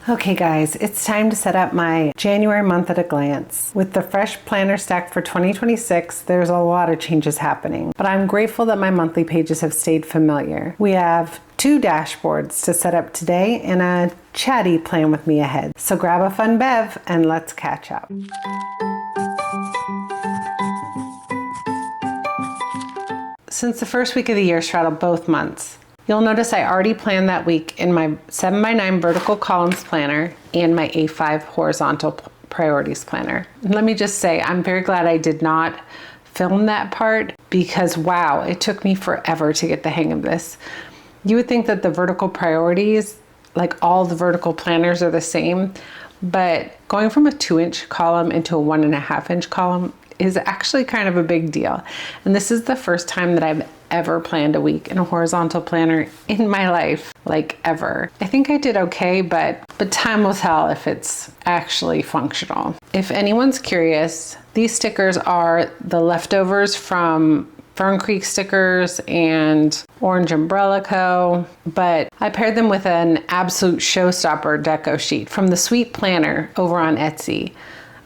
Okay guys, it's time to set up my January month at a glance. With the fresh planner stacked for 2026, there's a lot of changes happening, but I'm grateful that my monthly pages have stayed familiar. We have 2 dashboards to set up today and a chatty plan with me ahead. So grab a fun bev and let's catch up. Since the first week of the year straddled both months, you'll notice I already planned that week in my 7x9 vertical columns planner and my A5 horizontal priorities planner. And let me just say, I'm very glad I did not film that part because wow, it took me forever to get the hang of this. You would think that the vertical priorities, like all the vertical planners are the same, but going from a 2-inch column into a 1.5-inch column is actually kind of a big deal. And this is the first time that I've ever planned a week in a horizontal planner in my life, like ever. I think I did okay, but time will tell if it's actually functional. If anyone's curious, these stickers are the leftovers from Fern Creek stickers and Orange Umbrella Co. But I paired them with an absolute showstopper deco sheet from the Sweet Planner over on Etsy.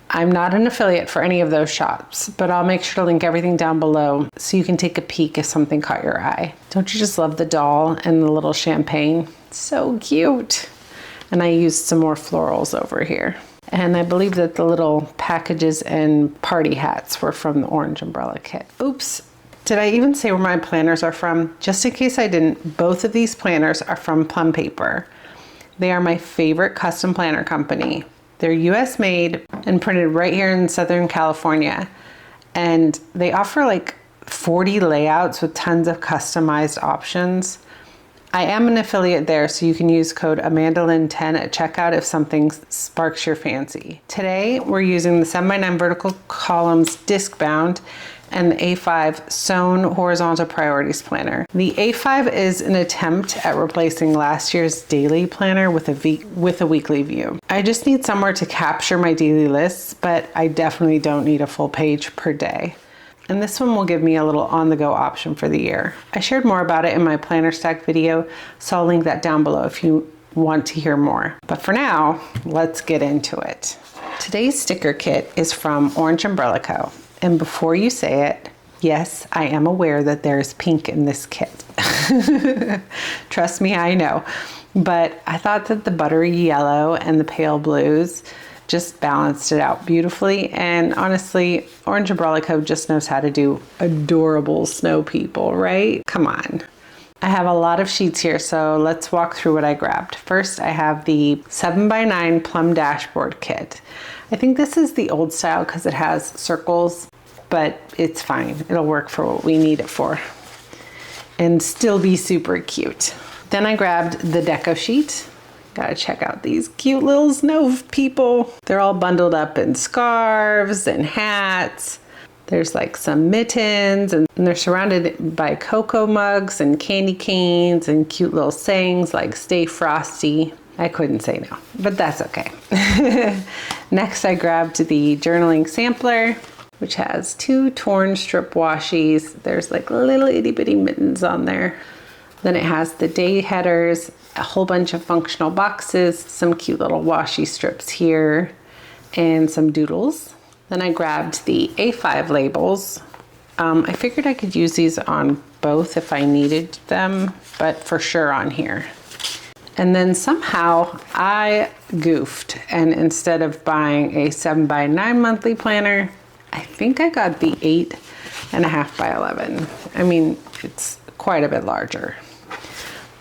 I'm not an affiliate for any of those shops, but I'll make sure to link everything down below so you can take a peek if something caught your eye. Don't you just love the doll and the little champagne? So cute. And I used some more florals over here. And I believe that the little packages and party hats were from the Orange Umbrella kit. Oops. Did I even say where my planners are from? Just in case I didn't, both of these planners are from Plum Paper. They are my favorite custom planner company. They're US made and printed right here in Southern California. And they offer like 40 layouts with tons of customized options. I am an affiliate there, so you can use code AMANDALYN10 at checkout if something sparks your fancy. Today, we're using the 7x9 vertical columns disc bound and the A5 sewn horizontal priorities planner. The A5 is an attempt at replacing last year's daily planner with a weekly view. I just need somewhere to capture my daily lists, but I definitely don't need a full page per day. And this one will give me a little on-the-go option for the year. I shared more about it in my planner stack video, so I'll link that down below if you want to hear more. But for now, let's get into it. Today's sticker kit is from Orange Umbrella Co. And before you say it, yes, I am aware that there's pink in this kit. Trust me, I know. But I thought that the buttery yellow and the pale blues just balanced it out beautifully. And honestly, Orange Umbrella Co. just knows how to do adorable snow people, right? Come on. I have a lot of sheets here, so let's walk through what I grabbed. First, I have the 7x9 Plum dashboard kit. I think this is the old style because it has circles, but it's fine. It'll work for what we need it for and still be super cute. Then I grabbed the deco sheet. Gotta check out these cute little snow people. They're all bundled up in scarves and hats. There's like some mittens and they're surrounded by cocoa mugs and candy canes and cute little sayings like "Stay Frosty." I couldn't say no, but that's okay. Next, I grabbed the journaling sampler, which has 2 torn strip washies. There's like little itty bitty mittens on there. Then it has the day headers, a whole bunch of functional boxes, some cute little washi strips here, and some doodles. Then I grabbed the A5 labels. I figured I could use these on both if I needed them, but for sure on here. And then somehow I goofed, and instead of buying a 7x9 monthly planner, I think I got the 8.5 by 11. I mean, it's quite a bit larger,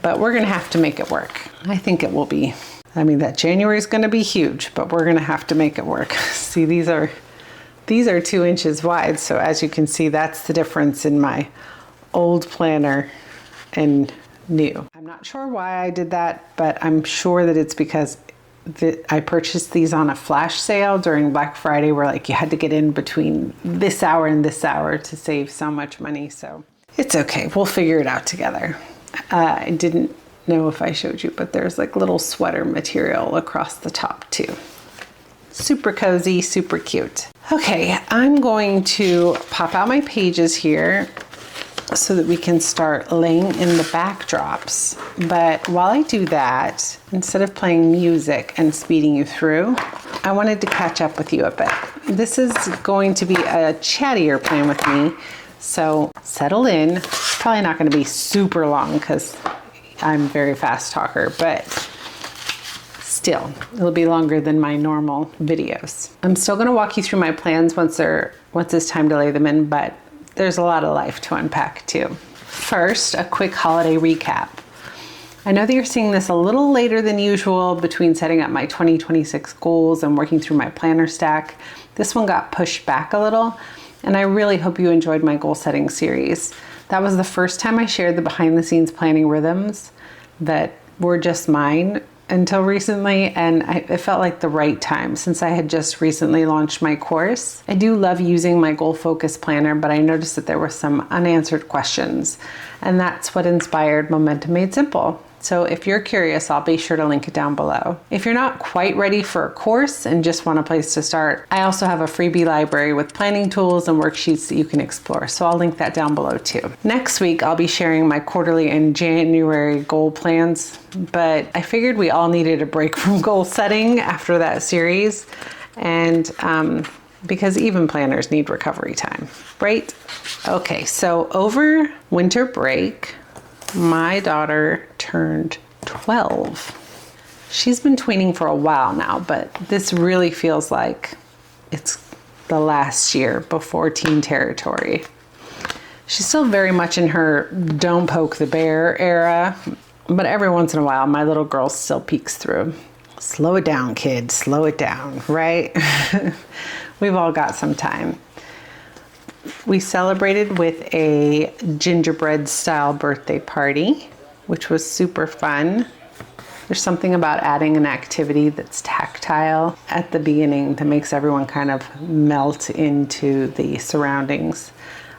but we're gonna have to make it work. I think it will be. I mean, that January is gonna be huge, but we're gonna have to make it work. See, these are 2 inches wide. So as you can see, that's the difference in my old planner and new. I'm not sure why I did that, but I'm sure that it's because I purchased these on a flash sale during Black Friday where like you had to get in between this hour and this hour to save so much money. So it's okay, we'll figure it out together. I didn't know if I showed you, but there's like little sweater material across the top too. Super cozy, super cute. Okay, I'm going to pop out my pages here so that we can start laying in the backdrops. But while I do that, instead of playing music and speeding you through, I wanted to catch up with you a bit. This is going to be a chattier plan with me, so settle in. It's probably not going to be super long because I'm a very fast talker, but still, it'll be longer than my normal videos. I'm still going to walk you through my plans once it's time to lay them in, but there's a lot of life to unpack too. First, a quick holiday recap. I know that you're seeing this a little later than usual between setting up my 2026 goals and working through my planner stack. This one got pushed back a little, and I really hope you enjoyed my goal setting series. That was the first time I shared the behind the scenes planning rhythms that were just mine until recently, and it felt like the right time since I had just recently launched my course. I do love using my goal focus planner, but I noticed that there were some unanswered questions, and that's what inspired Momentum Made Simple. So if you're curious, I'll be sure to link it down below. If you're not quite ready for a course and just want a place to start, I also have a freebie library with planning tools and worksheets that you can explore. So I'll link that down below too. Next week, I'll be sharing my quarterly and January goal plans, but I figured we all needed a break from goal setting after that series. And because even planners need recovery time, right? Okay, so over winter break, my daughter turned 12. She's been tweening for a while now, but this really feels like it's the last year before teen territory. She's still very much in her don't poke the bear era, but every once in a while, my little girl still peeks through. Slow it down, kid, slow it down, right? We've all got some time. We celebrated with a gingerbread style birthday party, which was super fun. There's something about adding an activity that's tactile at the beginning that makes everyone kind of melt into the surroundings.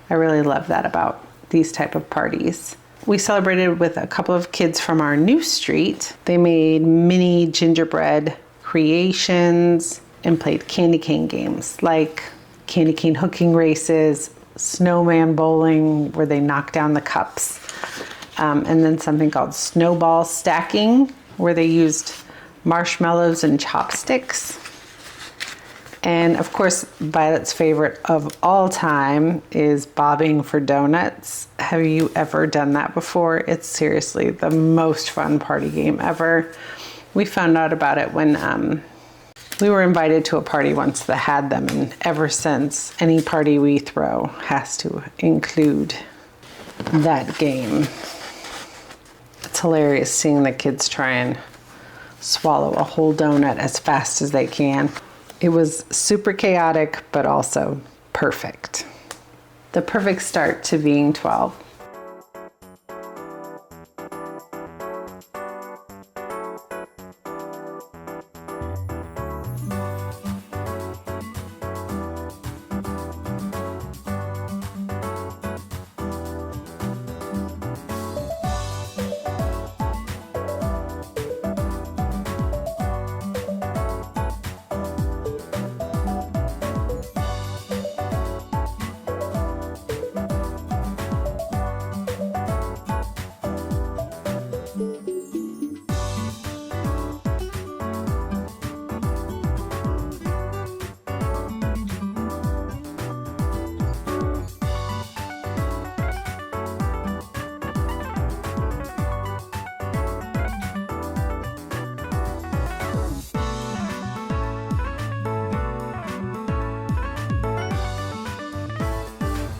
I really love that about these type of parties. We celebrated with a couple of kids from our new street. They made mini gingerbread creations and played candy cane games like candy cane hooking races, snowman bowling, where they knock down the cups, and then something called snowball stacking, where they used marshmallows and chopsticks. And of course, Violet's favorite of all time is bobbing for donuts. Have you ever done that before? It's seriously the most fun party game ever. We found out about it when we were invited to a party once that had them, and ever since, any party we throw has to include that game. It's hilarious seeing the kids try and swallow a whole donut as fast as they can. It was super chaotic, but also perfect. The perfect start to being 12.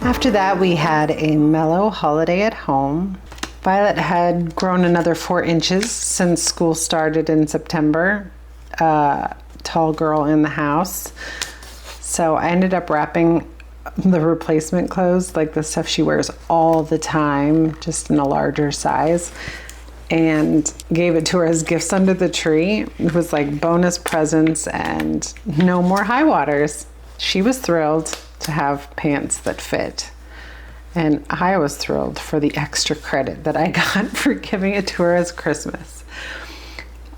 After that, we had a mellow holiday at home. Violet had grown another 4 inches since school started in September. Tall girl in the house. So I ended up wrapping the replacement clothes, like the stuff she wears all the time, just in a larger size, and gave it to her as gifts under the tree. It was like bonus presents and no more high waters. She was thrilled to have pants that fit. And I was thrilled for the extra credit that I got for giving it to her as Christmas.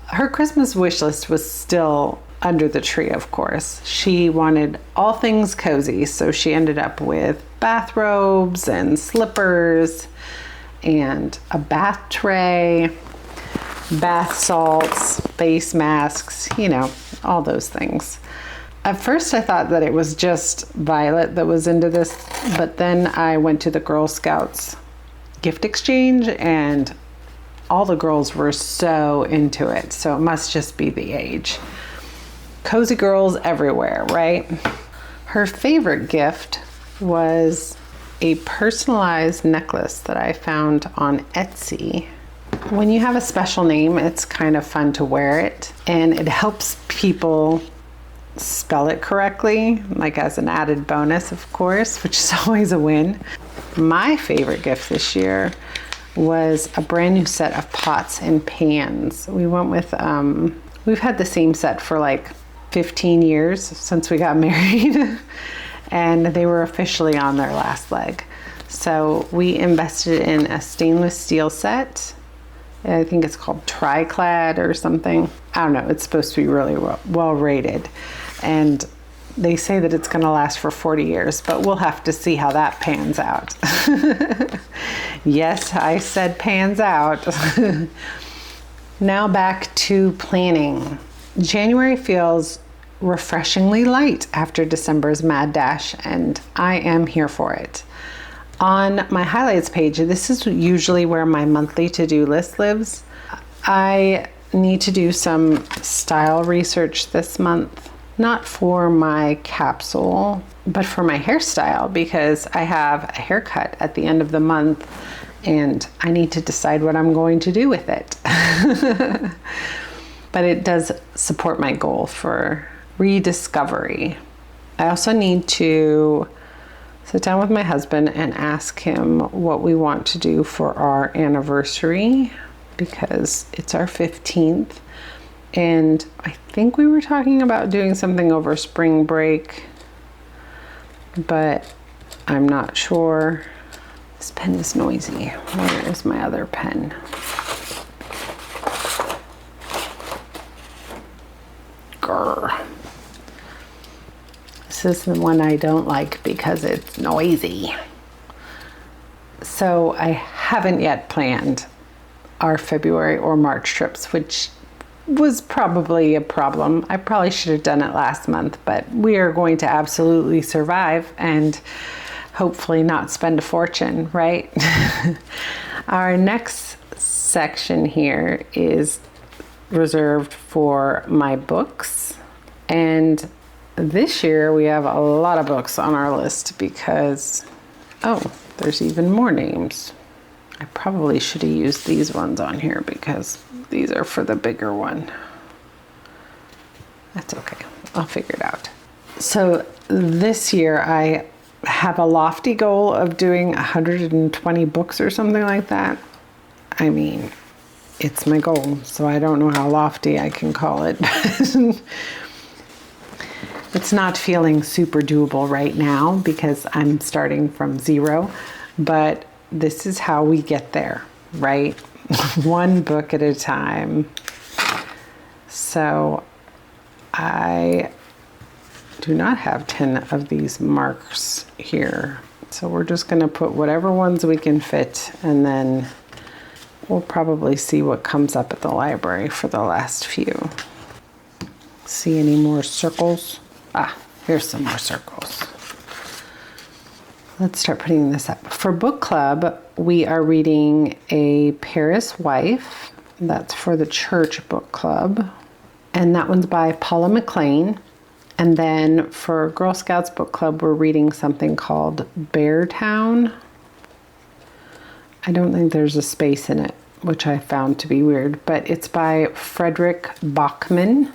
Her Christmas wish list was still under the tree, of course. She wanted all things cozy, so she ended up with bathrobes and slippers and a bath tray, bath salts, face masks, all those things. At first I thought that it was just Violet that was into this, but then I went to the Girl Scouts gift exchange and all the girls were so into it. So it must just be the age. Cozy girls everywhere, right? Her favorite gift was a personalized necklace that I found on Etsy. When you have a special name, it's kind of fun to wear it, and it helps people spell it correctly, like as an added bonus, of course, which is always a win. My favorite gift this year was a brand new set of pots and pans. We went with, we've had the same set for like 15 years since we got married, and they were officially on their last leg. So we invested in a stainless steel set. I think it's called Triclad or something. I don't know, it's supposed to be really well rated. And they say that it's gonna last for 40 years, but we'll have to see how that pans out. Yes, I said pans out. Now back to planning. January feels refreshingly light after December's mad dash, and I am here for it. On my highlights page, this is usually where my monthly to-do list lives. I need to do some style research this month, not for my capsule, but for my hairstyle, because I have a haircut at the end of the month and I need to decide what I'm going to do with it. But it does support my goal for rediscovery. I also need to sit down with my husband and ask him what we want to do for our anniversary, because it's our 15th. And I think we were talking about doing something over spring break, but I'm not sure. This pen is noisy. Where is my other pen? Grr. This is the one I don't like because it's noisy. So I haven't yet planned our February or March trips, which was probably a problem. I probably should have done it last month, but we are going to absolutely survive and hopefully not spend a fortune, right? Our next section here is reserved for my books, and this year we have a lot of books on our list because, oh, there's even more names. I probably should have used these ones on here because these are for the bigger one. That's okay, I'll figure it out. So this year I have a lofty goal of doing 120 books or something like that. I mean, it's my goal, so I don't know how lofty I can call it. It's not feeling super doable right now because I'm starting from zero, but this is how we get there, right? One book at a time. So I do not have 10 of these marks here. So we're just gonna put whatever ones we can fit, and then we'll probably see what comes up at the library for the last few. See any more circles? Ah, here's some more circles. Let's start putting this up. For book club, we are reading A Paris Wife. That's for the church book club. And that one's by Paula McLean. And then for Girl Scouts book club, we're reading something called Beartown. I don't think there's a space in it, which I found to be weird, but it's by Frederick Bachman.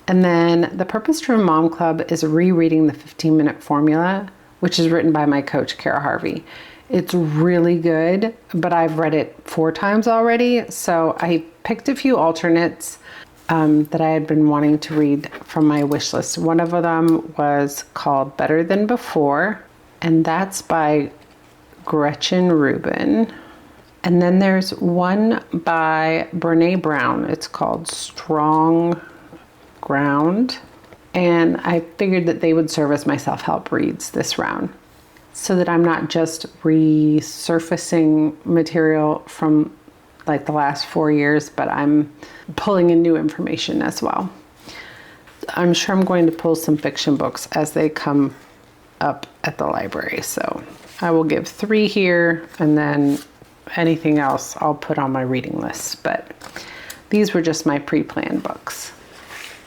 And then the Purpose Driven Mom Club is rereading the 15-minute formula, which is written by my coach, Kara Harvey. It's really good, but I've read it 4 times already. So I picked a few alternates that I had been wanting to read from my wish list. One of them was called Better Than Before, and that's by Gretchen Rubin. And then there's one by Brene Brown. It's called Strong Ground. And I figured that they would serve as my self-help reads this round. so that I'm not just resurfacing material from like the last 4 years, but I'm pulling in new information as well. I'm sure I'm going to pull some fiction books as they come up at the library. So I will give 3 here, and then anything else I'll put on my reading list. But these were just my pre-planned books,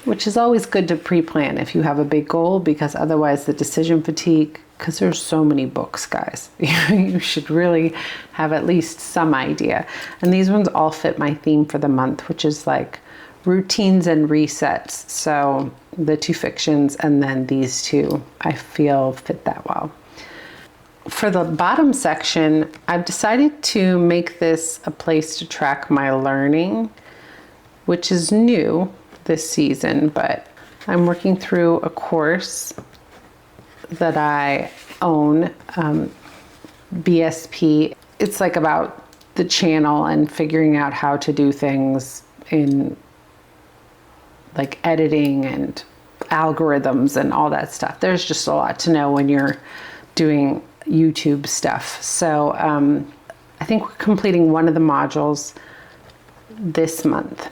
which is always good to pre-plan if you have a big goal, because otherwise the decision fatigue, because there's so many books, guys. You should really have at least some idea. And these ones all fit my theme for the month, which is like routines and resets. So the 2 fictions and then these 2, I feel fit that well. For the bottom section, I've decided to make this a place to track my learning, which is new this season, but I'm working through a course that I own, BSP. It's like about the channel and figuring out how to do things in like editing and algorithms and all that stuff. There's just a lot to know when you're doing YouTube stuff. So I think we're completing one of the modules this month.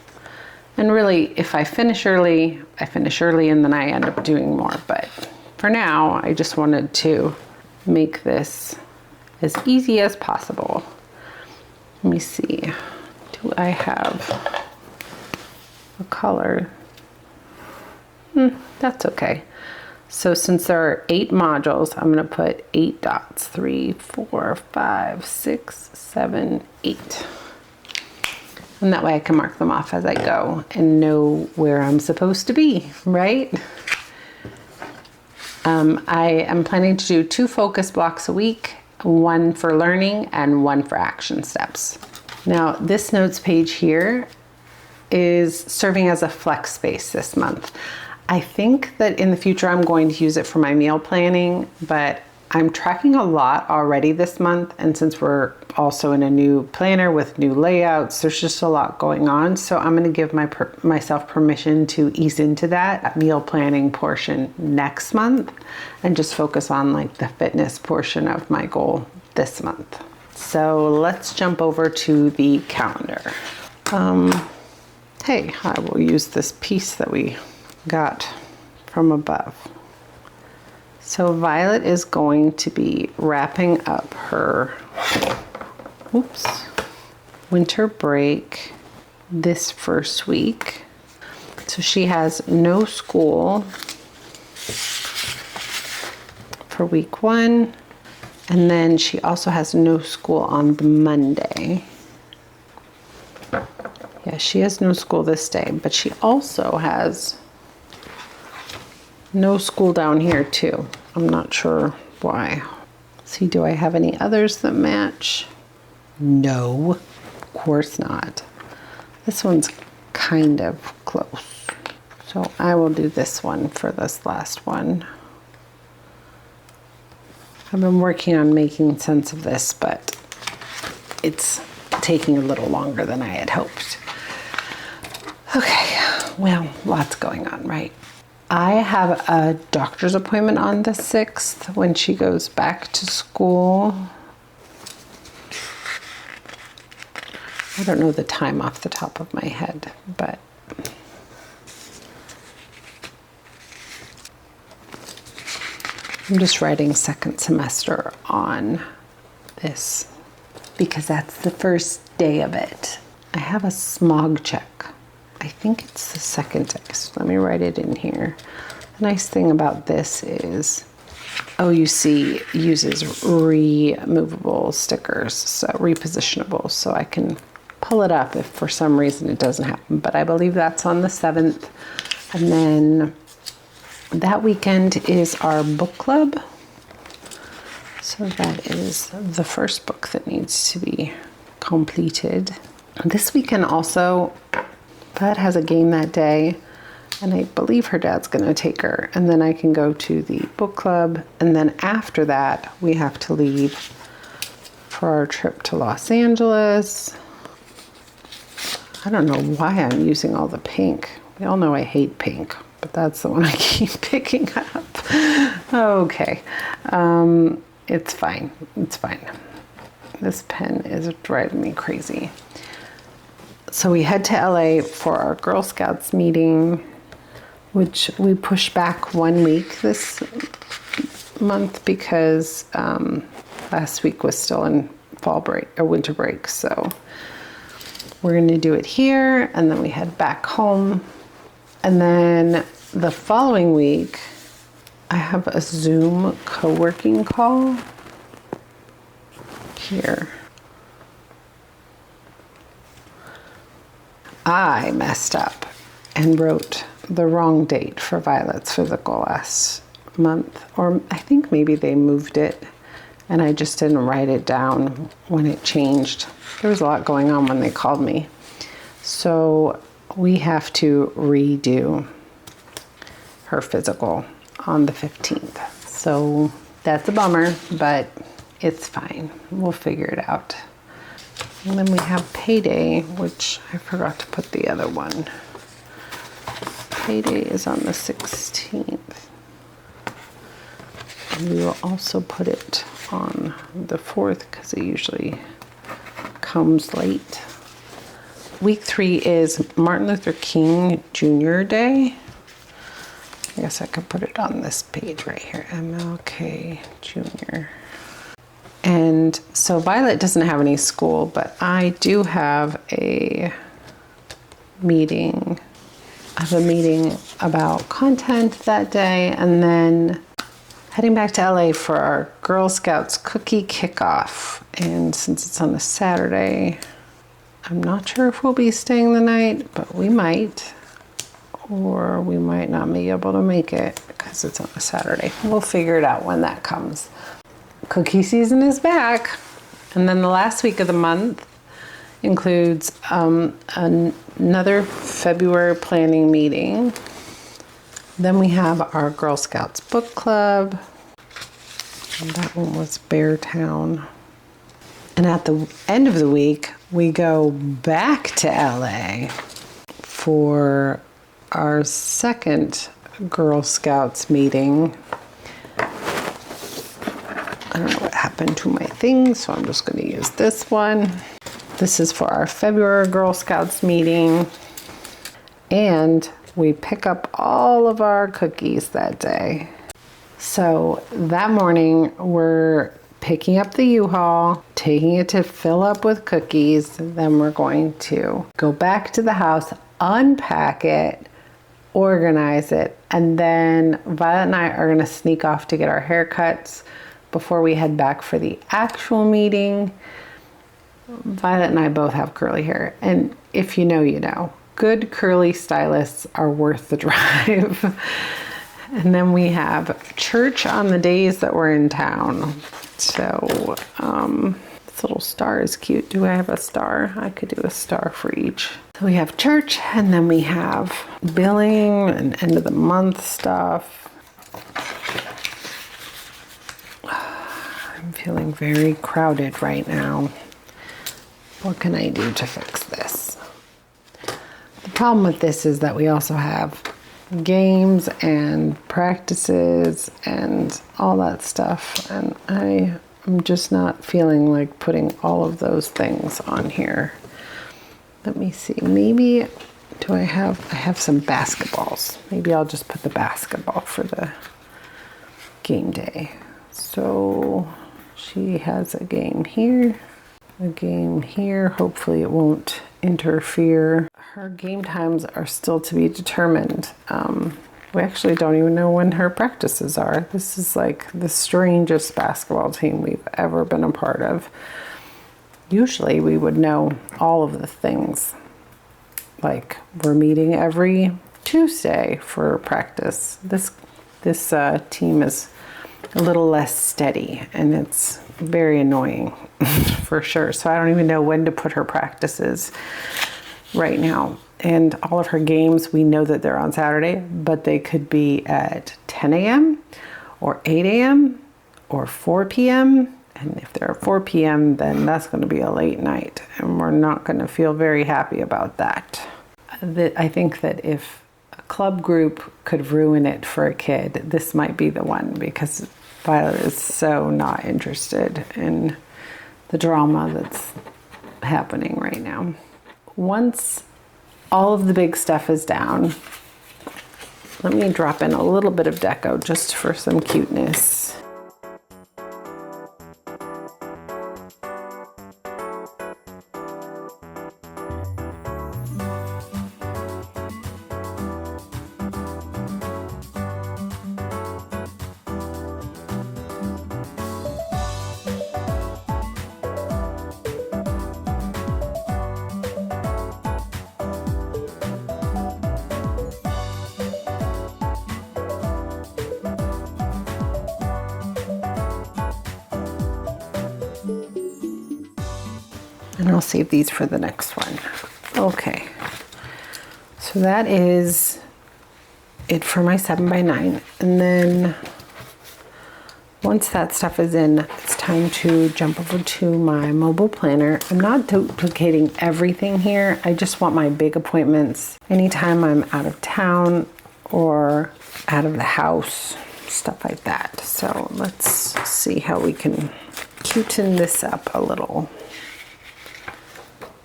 And really, if I finish early, I finish early, and then I end up doing more. But for now, I just wanted to make this as easy as possible. Let me see. Do I have a color? That's okay. So since there are 8 modules, I'm going to put 8 dots. 3, 4, 5, 6, 7, 8. And that way I can mark them off as I go and know where I'm supposed to be, right? I am planning to do 2 focus blocks a week, 1 for learning and 1 for action steps. Now, this notes page here is serving as a flex space this month. I think that in the future I'm going to use it for my meal planning, but I'm tracking a lot already this month, and since we're also in a new planner with new layouts, there's just a lot going on. So I'm going to give myself permission to ease into that meal planning portion next month and just focus on like the fitness portion of my goal this month. So let's jump over to the calendar. Hey, I will use this piece that we got from above. So Violet is going to be wrapping up her winter break this first week. So she has no school for week 1, and then she also has no school on the Monday. Yeah, she has no school this day, but she also has no school down here too. I'm not sure why. See, do I have any others that match? No, of course not. This one's kind of close. So I will do this one for this last one. I've been working on making sense of this, but it's taking a little longer than I had hoped. Okay, well, lots going on, right? I have a doctor's appointment on the 6th when she goes back to school. I don't know the time off the top of my head, but I'm just writing second semester on this because that's the first day of it. I have a smog check. I think it's the second day, so let me write it in here. The nice thing about this is OUC uses removable stickers, so repositionable, so I can pull it up if for some reason it doesn't happen. But I believe that's on the 7th. And then that weekend is our book club. So that is the first book that needs to be completed. This weekend also, Pat has a game that day, and I believe her dad's going to take her, and then I can go to the book club, and then after that we have to leave for our trip to Los Angeles. I don't know why I'm using all the pink. We all know I hate pink, but that's the one I keep picking up. Okay. It's fine. It's fine. This pen is driving me crazy. So we head to LA for our Girl Scouts meeting, which we pushed back 1 week this month because last week was still in fall break or winter break. So we're going to do it here, and then we head back home. And then the following week, I have a Zoom co-working call here. I messed up and wrote the wrong date for Violet's physical last month, or I think maybe they moved it and I just didn't write it down when it changed. There was a lot going on when they called me. So we have to redo her physical on the 15th. So that's a bummer, but it's fine. We'll figure it out. And then we have payday, which I forgot to put the other one. Payday is on the 16th. And we will also put it on the 4th because it usually comes late. Week 3 is Martin Luther King Jr. Day. I guess I could put it on this page right here, MLK Jr. And so Violet doesn't have any school, but I do have a meeting. I have a meeting about content that day, and then heading back to LA for our Girl Scouts cookie kickoff. And since it's on a Saturday, I'm not sure if we'll be staying the night, but we might. Or we might not be able to make it because it's on a Saturday. We'll figure it out when that comes. Cookie season is back. And then the last week of the month includes another February planning meeting. Then we have our Girl Scouts book club. And that one was Beartown. And at the end of the week, we go back to LA for our second Girl Scouts meeting. I don't know what happened to my thing, so I'm just going to use this one. This is for our February Girl Scouts meeting. And we pick up all of our cookies that day. So that morning, we're picking up the U-Haul, taking it to fill up with cookies. Then we're going to go back to the house, unpack it, organize it, and then Violet and I are going to sneak off to get our haircuts before we head back for the actual meeting. Violet and I both have curly hair, and if you know, you know. Good curly stylists are worth the drive. And then we have church on the days that we're in town. So this little star is cute. Do I have a star? I could do a star for each. So we have church, and then we have billing and end of the month stuff. I'm feeling very crowded right now. What can I do to fix this? The problem with this is that we also have games and practices and all that stuff, and I'm just not feeling like putting all of those things on here. Let me see, maybe I have some basketballs. Maybe I'll just put the basketball for the game day. So she has a game here, a game here. Hopefully it won't interfere. Her game times are still to be determined. We actually don't even know when her practices are. This is like the strangest basketball team we've ever been a part of. Usually we would know all of the things. Like we're meeting every Tuesday for practice. This team is a little less steady, and it's very annoying for sure. So I don't even know when to put her practices right now. And all of her games, we know that they're on Saturday, but they could be at 10 a.m. or 8 a.m. or 4 p.m. And if they're 4 p.m., then that's going to be a late night, and we're not going to feel very happy about that. I think that if a club group could ruin it for a kid, this might be the one, because Violet is so not interested in the drama that's happening right now. Once all of the big stuff is down, let me drop in a little bit of deco just for some cuteness. And I'll save these for the next one. Okay, so that is it for my 7x9. And then once that stuff is in, it's time to jump over to my mobile planner. I'm not duplicating everything here. I just want my big appointments. Anytime I'm out of town or out of the house, stuff like that. So let's see how we can cuten this up a little.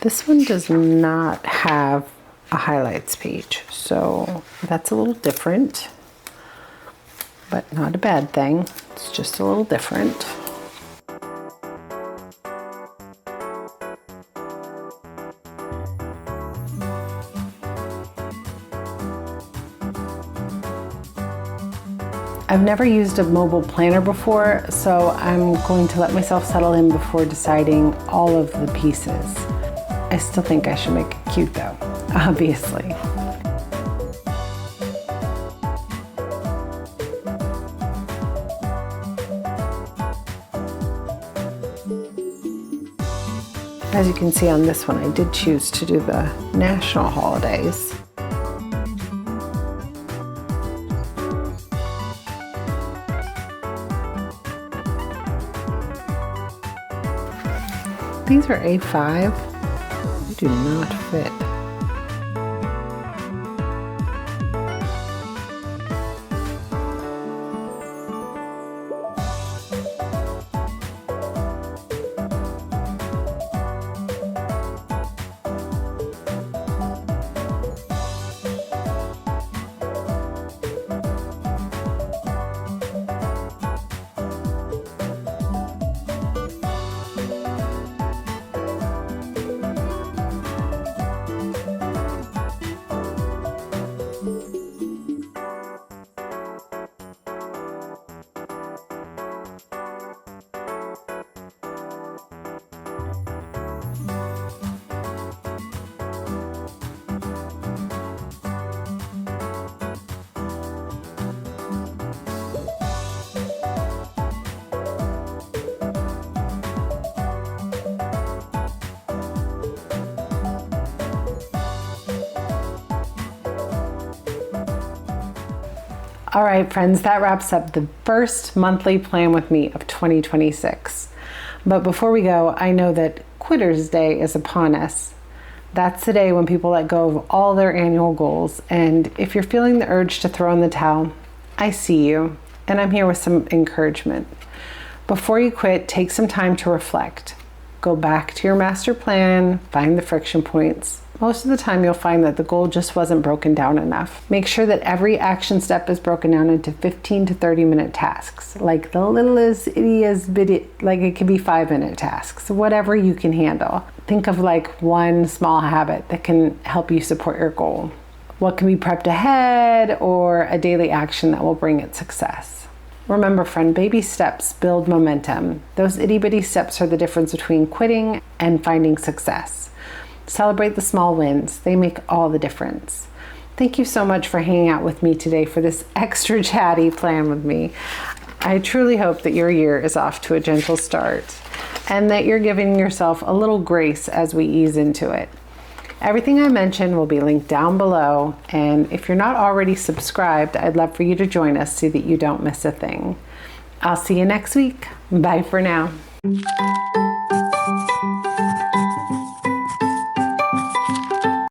This one does not have a highlights page, so that's a little different, but not a bad thing. It's just a little different. I've never used a mobile planner before, so I'm going to let myself settle in before deciding all of the pieces. I still think I should make it cute though, obviously. As you can see on this one, I did choose to do the national holidays. These are A5. Do not fit. All right, friends, that wraps up the first monthly plan with me of 2026. But before we go, I know that Quitter's Day is upon us. That's the day when people let go of all their annual goals. And if you're feeling the urge to throw in the towel, I see you, and I'm here with some encouragement. Before you quit, take some time to reflect. Go back to your master plan, find the friction points. Most of the time you'll find that the goal just wasn't broken down enough. Make sure that every action step is broken down into 15 to 30-minute tasks, like the littlest ittiest bitty, like it could be 5-minute tasks, whatever you can handle. Think of like one small habit that can help you support your goal. What can be prepped ahead, or a daily action that will bring it success. Remember, friend, baby steps build momentum. Those itty-bitty steps are the difference between quitting and finding success. Celebrate the small wins. They make all the difference. Thank you so much for hanging out with me today for this extra chatty plan with me. I truly hope that your year is off to a gentle start and that you're giving yourself a little grace as we ease into it. Everything I mentioned will be linked down below, and if you're not already subscribed, I'd love for you to join us so that you don't miss a thing. I'll see you next week. Bye for now.